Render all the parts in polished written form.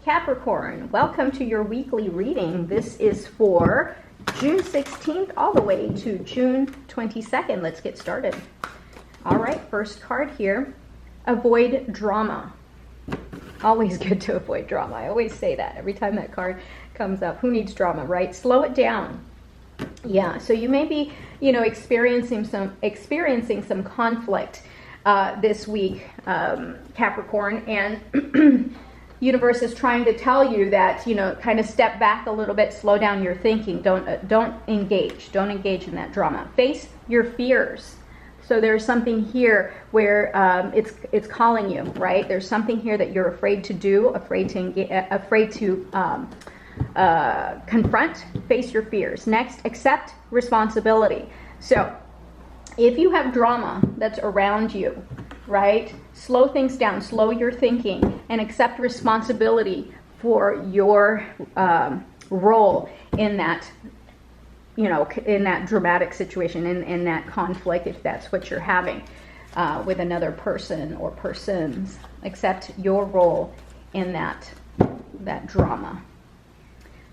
Capricorn, welcome to your weekly reading. This is for June 16th all the way to June 22nd. Let's get started. All right, first card here. Avoid drama. Always good to avoid drama. I always say that every time that card comes up. Who needs drama, right? Slow it down. Yeah, so you may be, experiencing some conflict this week, Capricorn, and universe is trying to tell you that, kind of step back a little bit, slow down your thinking. Don't engage in that drama. Face your fears. So there's something here where it's calling you, right? There's something here that you're afraid to do, afraid to confront. Face your fears. Next, accept responsibility. So if you have drama that's around you, right, slow things down, slow your thinking, and accept responsibility for your role in that, in that dramatic situation, in that conflict, if that's what you're having with another person or persons. Accept your role in that drama.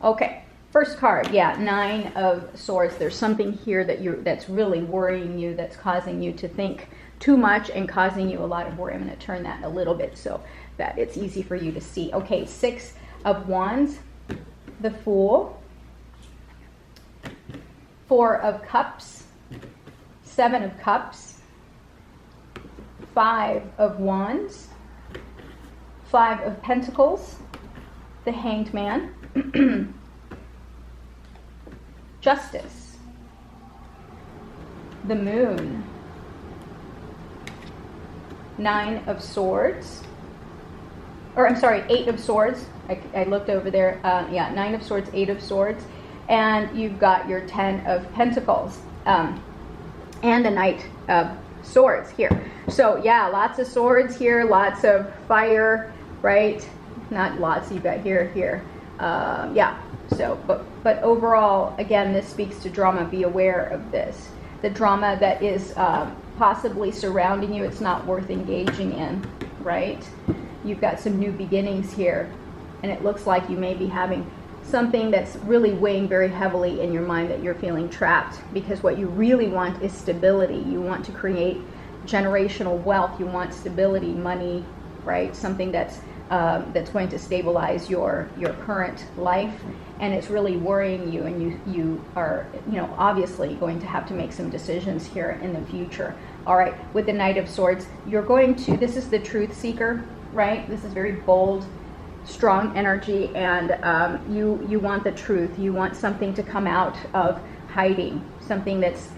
Okay, first card, yeah, 9 of Swords. There's something here that's really worrying you, that's causing you to think too much and causing you a lot of worry. I'm going to turn that a little bit so that it's easy for you to see. Okay, 6 of Wands, the Fool, 4 of Cups, 7 of Cups, 5 of Wands, 5 of Pentacles, the Hanged Man, Justice, the Moon, 9 of Swords, or I'm sorry, 8 of Swords. I looked over there. 9 of Swords, 8 of Swords, and you've got your 10 of Pentacles, and a Knight of Swords here. So yeah, lots of swords here, lots of fire, right? Not lots. You've got here. So, but overall, again, this speaks to drama. Be aware of this. The drama that is possibly surrounding you, it's not worth engaging in, right? You've got some new beginnings here, and it looks like you may be having something that's really weighing very heavily in your mind, that you're feeling trapped, because what you really want is stability. You want to create generational wealth. You want stability, money, right? Something that's going to stabilize your current life, and it's really worrying you, and you are obviously going to have to make some decisions here in the future. All right, with the Knight of Swords, this is the truth seeker, right? This is very bold, strong energy, and you want the truth. You want something to come out of hiding, something that's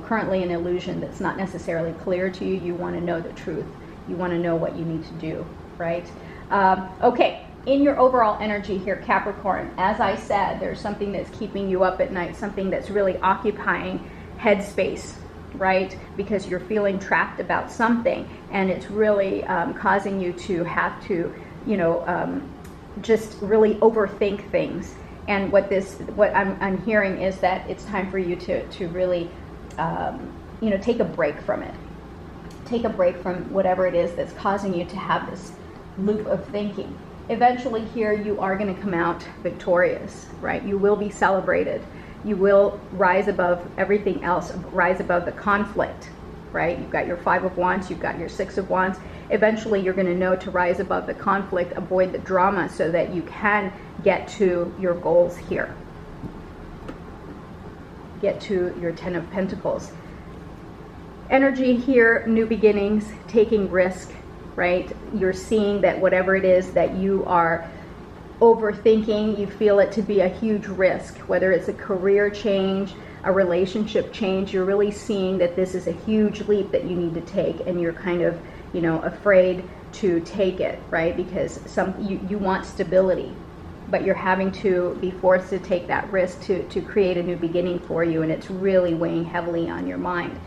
currently an illusion, that's not necessarily clear to you. You want to know the truth. You want to know what you need to do, right? Okay, in your overall energy here, Capricorn, as I said, there's something that's keeping you up at night, something that's really occupying headspace, right? Because you're feeling trapped about something, and it's really causing you to have to, just really overthink things. And what I'm hearing is that it's time for you to really, take a break from it. Take a break from whatever it is that's causing you to have this loop of thinking. Eventually here you are going to come out victorious, right? You will be celebrated. You will rise above everything else, rise above the conflict, right? You've got your 5 of Wands, you've got your 6 of Wands. Eventually you're going to know to rise above the conflict, avoid the drama, so that you can get to your goals here. Get to your 10 of Pentacles. Energy here, new beginnings, taking risk, right? You're seeing that whatever it is that you are overthinking, you feel it to be a huge risk, whether it's a career change, a relationship change. You're really seeing that this is a huge leap that you need to take, and you're kind of, afraid to take it, right? Because you want stability, but you're having to be forced to take that risk to create a new beginning for you, and it's really weighing heavily on your mind.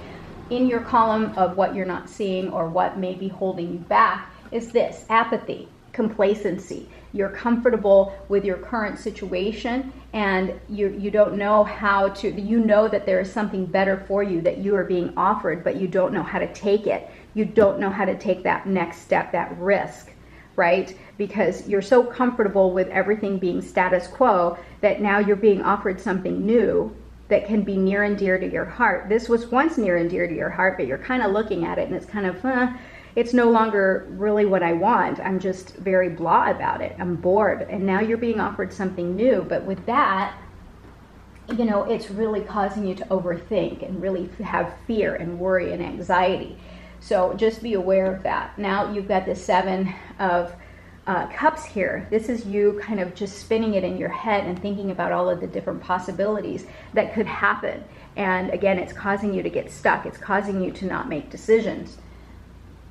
In your column of what you're not seeing or what may be holding you back is this: apathy, complacency. You're comfortable with your current situation, and you don't know how to, that there is something better for you that you are being offered, but you don't know how to take it. You don't know how to take that next step, that risk, right? Because you're so comfortable with everything being status quo that now you're being offered something new that can be near and dear to your heart. This was once near and dear to your heart, but you're kind of looking at it and it's kind of, it's no longer really what I want. I'm just very blah about it. I'm bored. And now you're being offered something new. But with that, you know, it's really causing you to overthink and really have fear and worry and anxiety. So just be aware of that. Now you've got the 7 of Cups here. This is you kind of just spinning it in your head and thinking about all of the different possibilities that could happen. And again, it's causing you to get stuck. It's causing you to not make decisions.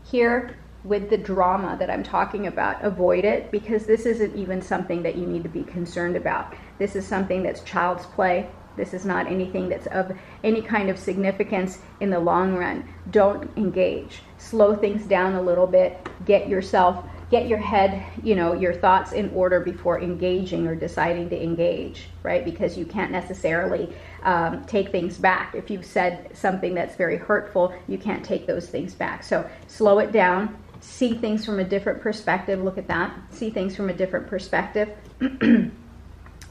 Here, with the drama that I'm talking about, avoid it, because this isn't even something that you need to be concerned about. This is something that's child's play. This is not anything that's of any kind of significance in the long run. Don't engage. Slow things down a little bit. Get your head, you know, your thoughts in order before engaging or deciding to engage, right? Because you can't necessarily take things back. If you've said something that's very hurtful, you can't take those things back. So slow it down. See things from a different perspective. Look at that. See things from a different perspective.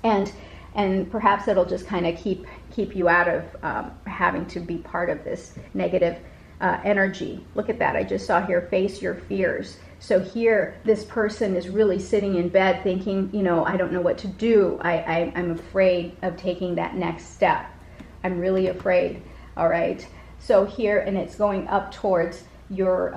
And perhaps it'll just kind of keep you out of having to be part of this negative energy. Look at that. I just saw here, face your fears. So here, this person is really sitting in bed thinking, you know, I don't know what to do. I'm afraid of taking that next step. I'm really afraid. All right. So here, and it's going up towards your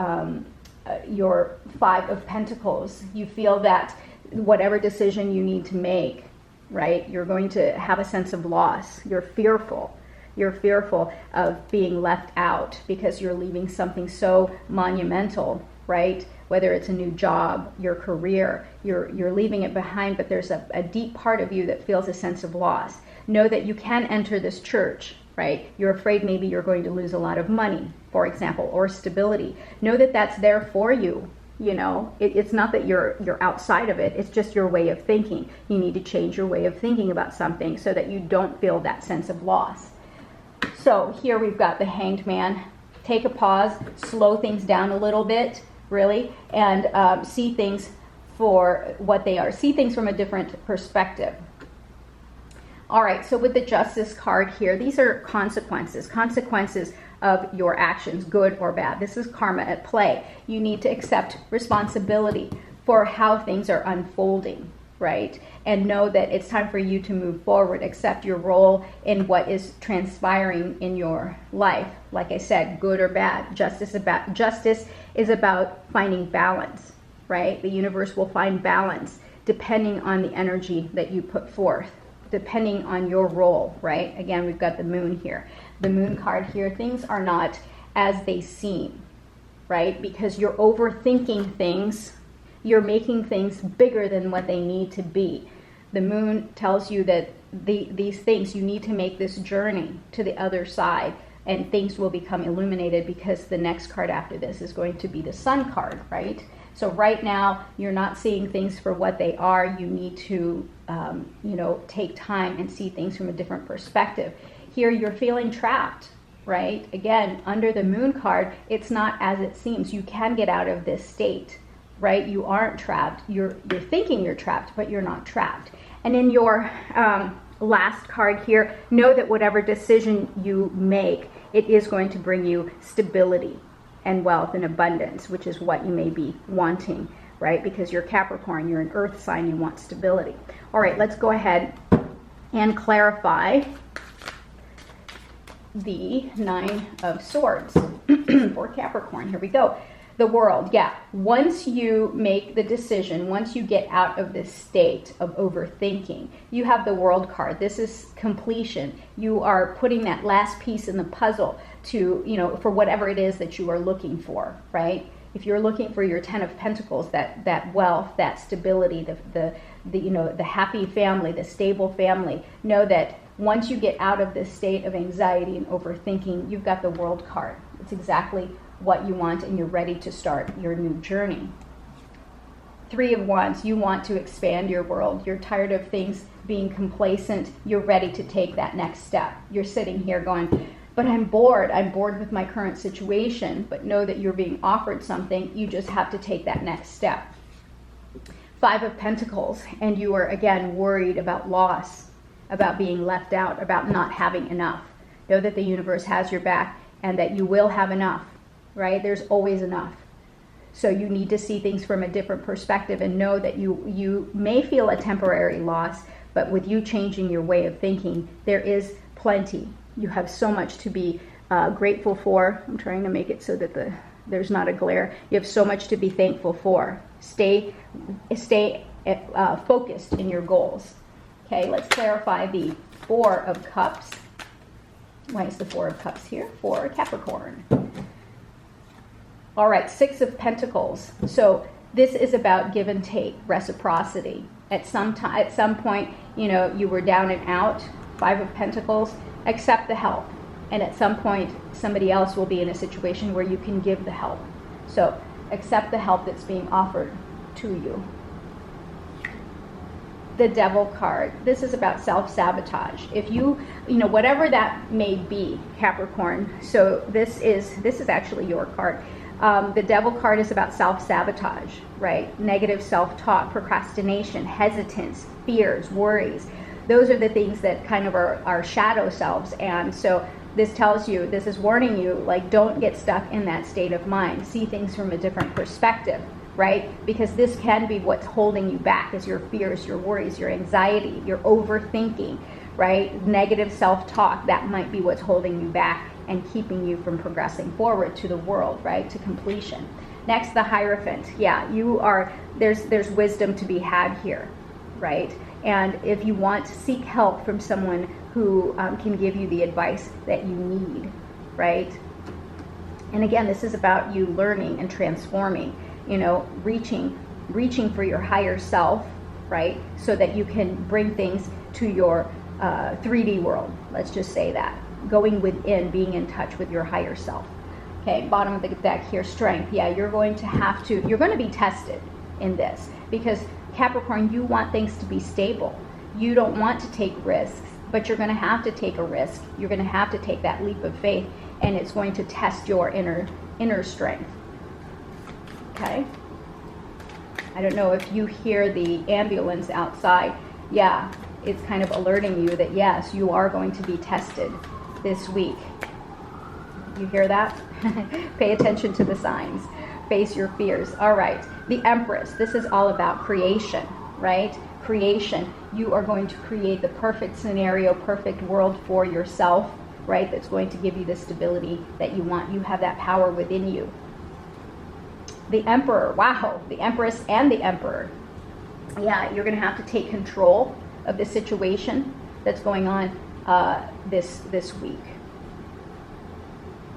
5 of Pentacles. You feel that whatever decision you need to make, right, you're going to have a sense of loss. You're fearful. You're fearful of being left out because you're leaving something so monumental, right? Whether it's a new job, your career, you're leaving it behind, but there's a deep part of you that feels a sense of loss. Know that you can enter this church, right? You're afraid maybe you're going to lose a lot of money, for example, or stability. Know that that's there for you. You know, it's not that you're outside of it. It's just your way of thinking. You need to change your way of thinking about something so that you don't feel that sense of loss. So here we've got the Hanged Man. Take a pause, slow things down a little bit, really, and see things for what they are. See things from a different perspective. All right, so with the Justice card here, these are consequences of your actions, good or bad. This is karma at play. You need to accept responsibility for how things are unfolding, right? And know that it's time for you to move forward, accept your role in what is transpiring in your life. Like I said, good or bad. Justice is about finding balance, right? The universe will find balance depending on the energy that you put forth, depending on your role, right? Again, we've got the Moon here. The Moon card here, things are not as they seem, right? Because you're overthinking things. You're making things bigger than what they need to be. The Moon tells you that these things, you need to make this journey to the other side, and things will become illuminated, because the next card after this is going to be the Sun card, right? So right now, you're not seeing things for what they are. You need to, take time and see things from a different perspective. Here, you're feeling trapped, right? Again, under the Moon card, it's not as it seems. You can get out of this state, right? You aren't trapped. You're thinking you're trapped, but you're not trapped. And in your last card here, know that whatever decision you make, it is going to bring you stability and wealth and abundance, which is what you may be wanting, right? Because you're Capricorn, you're an earth sign, you want stability. All right, let's go ahead and clarify the 9 of Swords for Capricorn. Here we go. The World, yeah. Once you make the decision, once you get out of this state of overthinking, you have the World card. This is completion. You are putting that last piece in the puzzle to, for whatever it is that you are looking for, right? If you're looking for your 10 of Pentacles, that wealth, that stability, the happy family, the stable family, know that once you get out of this state of anxiety and overthinking, you've got the World card. It's exactly what you want, and you're ready to start your new journey. 3 of Wands, you want to expand your world. You're tired of things being complacent. You're ready to take that next step. You're sitting here going, but I'm bored. I'm bored with my current situation. But know that you're being offered something. You just have to take that next step. Five of Pentacles, and you are again worried about loss, about being left out, about not having enough. Know that the universe has your back and that you will have enough, right? There's always enough. So you need to see things from a different perspective and know that you may feel a temporary loss, but with you changing your way of thinking, there is plenty. You have so much to be grateful for. I'm trying to make it so that there's not a glare. You have so much to be thankful for. Stay focused in your goals. Okay, let's clarify the Four of Cups. Why is the Four of Cups here? For Capricorn. All right, Six of Pentacles. So this is about give and take, reciprocity. At some point, you know, you were down and out. Five of Pentacles. Accept the help, and at some point, somebody else will be in a situation where you can give the help. So accept the help that's being offered to you. The Devil card. This is about self-sabotage. If you know, whatever that may be, Capricorn. So this is actually your card. The Devil card is about self-sabotage, right? Negative self-talk, procrastination, hesitance, fears, worries. Those are the things that kind of are our shadow selves. And so this tells you, this is warning you, like, don't get stuck in that state of mind. See things from a different perspective, right? Because this can be what's holding you back, is your fears, your worries, your anxiety, your overthinking, right? Negative self-talk, that might be what's holding you back and keeping you from progressing forward to the world, right? To completion. Next, the Hierophant. Yeah, you are, there's wisdom to be had here, right? And if you want to seek help from someone who can give you the advice that you need, right? And again, this is about you learning and transforming, you know, reaching for your higher self, right? So that you can bring things to your 3D world. Let's just say that. Going within, being in touch with your higher self. Okay, bottom of the deck here, Strength. Yeah, you're going to be tested in this, because Capricorn, you want things to be stable. You don't want to take risks, but you're going to have to take a risk. You're going to have to take that leap of faith, and it's going to test your inner strength. Okay? I don't know if you hear the ambulance outside. Yeah, it's kind of alerting you that yes, you are going to be tested this week. You hear that? Pay attention to the signs. Face your fears. All right. The Empress. This is all about creation, right? Creation. You are going to create the perfect scenario, perfect world for yourself, right? That's going to give you the stability that you want. You have that power within you. The Emperor. Wow. The Empress and the Emperor. Yeah, you're going to have to take control of the situation that's going on this week.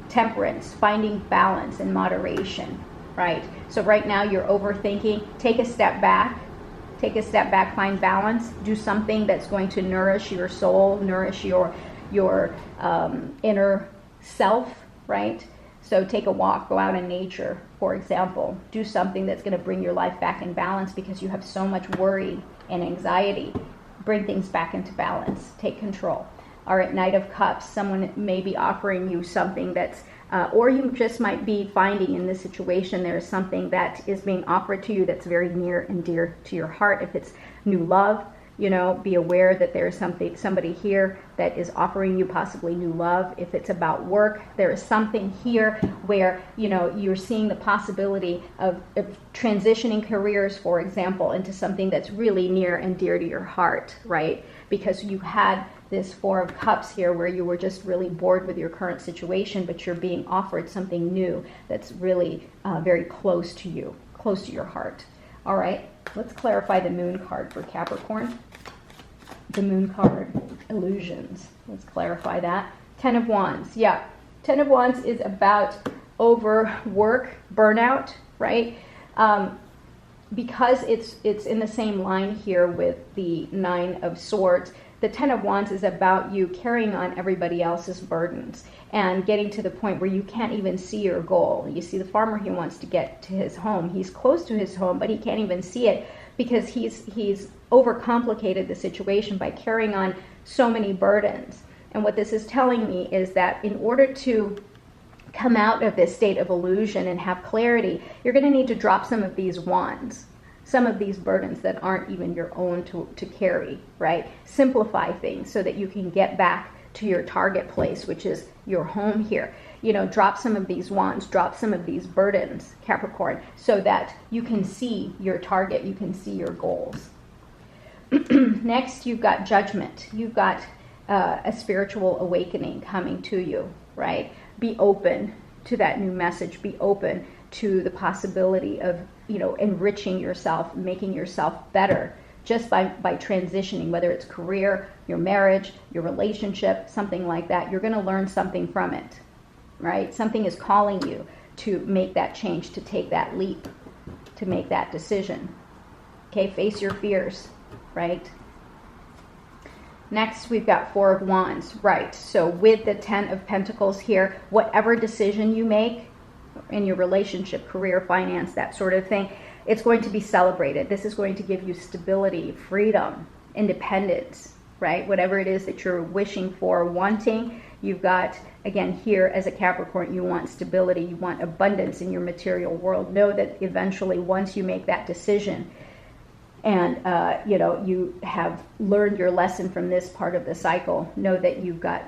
Temperance, finding balance and moderation, right? So right now you're overthinking. Take a step back, find balance, do something that's going to nourish your soul, nourish your inner self, right? So take a walk, go out in nature, for example. Do something that's going to bring your life back in balance, because you have so much worry and anxiety. Bring things back into balance. Take control. All right, Knight of Cups. Someone may be offering you something that's, or you just might be finding in this situation there's something that is being offered to you that's very near and dear to your heart. If it's new love, you know, be aware that there's somebody here that is offering you possibly new love. If it's about work, there is something here where, you know, you're seeing the possibility of transitioning careers, for example, into something that's really near and dear to your heart, right? Because you had this Four of Cups here where you were just really bored with your current situation, but you're being offered something new that's really very close to you, close to your heart. All right, let's clarify the Moon card for Capricorn. The Moon card, illusions. Let's clarify that. Ten of Wands. Yeah, Ten of Wands is about overwork, burnout, right? Because it's in the same line here with the Nine of Swords. The Ten of Wands is about you carrying on everybody else's burdens and getting to the point where you can't even see your goal. You see the farmer, he wants to get to his home. He's close to his home, but he can't even see it because he's overcomplicated the situation by carrying on so many burdens. And what this is telling me is that in order to come out of this state of illusion and have clarity, you're going to need to drop some of these wands. some of these burdens that aren't even your own to carry, right? Simplify things so that you can get back to your target place, which is your home here. You know, drop some of these wands, drop some of these burdens, Capricorn, so that you can see your target, you can see your goals. Next, you've got judgment. You've got a spiritual awakening coming to you, right? Be open to that new message. Be open to the possibility of, you know, enriching yourself, making yourself better just by transitioning, whether it's career, your marriage, your relationship, something like that. You're going to learn something from it, right? Something is calling you to make that change, to take that leap, to make that decision. Okay, face your fears, right? Next, we've got Four of Wands, right? So with the Ten of Pentacles here, whatever decision you make in your relationship, career, finance, that sort of thing, it's going to be celebrated. This is going to give you stability, freedom, independence, right? Whatever it is that you're wishing for, wanting, you've got, again, here as a Capricorn, you want stability, you want abundance in your material world. Know that eventually, once you make that decision, and you know, you have learned your lesson from this part of the cycle, know that you've got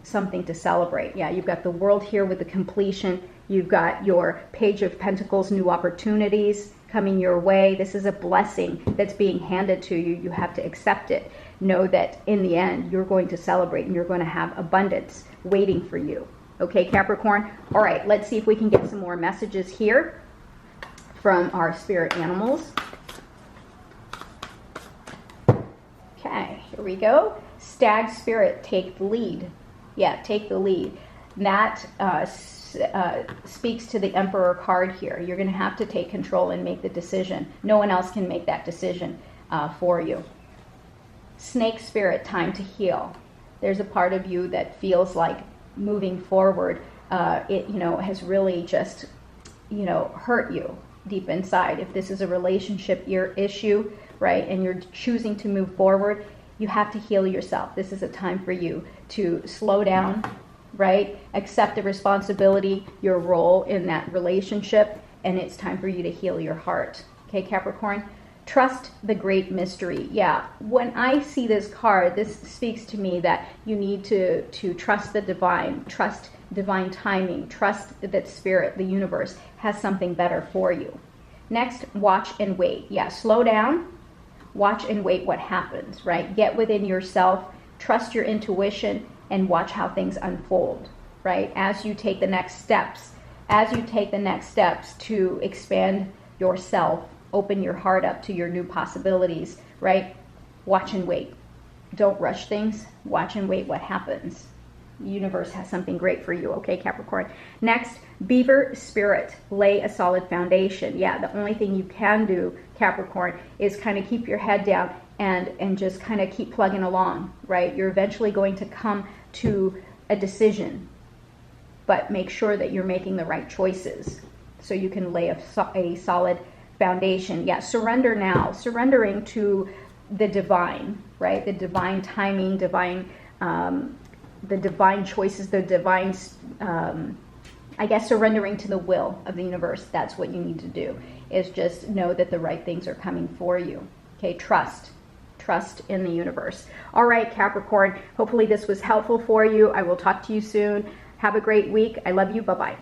something to celebrate. Yeah, you've got the World here with the completion. You've got your Page of Pentacles, new opportunities coming your way. This is a blessing that's being handed to you. You have to accept it. Know that in the end, you're going to celebrate and you're going to have abundance waiting for you. Okay, Capricorn? All right, let's see if we can get some more messages here from our spirit animals. Okay, here we go. Stag spirit, take the lead. Yeah, take the lead. That speaks to the Emperor card here. You're going to have to take control and make the decision. No one else can make that decision for you. Snake spirit, time to heal. There's a part of you that feels like moving forward, it, you know, has really just, you know, hurt you deep inside. If this is a relationship issue, right, and you're choosing to move forward, you have to heal yourself. This is a time for you to slow down, right? Accept the responsibility, your role in that relationship, and it's time for you to heal your heart. Okay, Capricorn? Trust the great mystery. Yeah, when I see this card, this speaks to me that you need to trust the divine, trust divine timing, trust that spirit, the universe, has something better for you. Next, watch and wait. Yeah, slow down, watch and wait what happens, right? Get within yourself, trust your intuition, and watch how things unfold, right? As you take the next steps, to expand yourself, open your heart up to your new possibilities, right? Watch and wait. Don't rush things. Watch and wait what happens. The universe has something great for you, okay, Capricorn? Next, Beaver spirit, lay a solid foundation. Yeah, the only thing you can do, Capricorn, is kind of keep your head down and just kind of keep plugging along, right? You're eventually going to come to a decision, but make sure that you're making the right choices so you can lay a solid foundation. Yeah, surrender now. Surrendering to the divine, right? The divine timing, the divine choices, the divine, I guess, surrendering to the will of the universe. That's what you need to do, is just know that the right things are coming for you. Okay, trust in the universe. All right, Capricorn, hopefully this was helpful for you. I will talk to you soon. Have a great week. I love you. Bye-bye.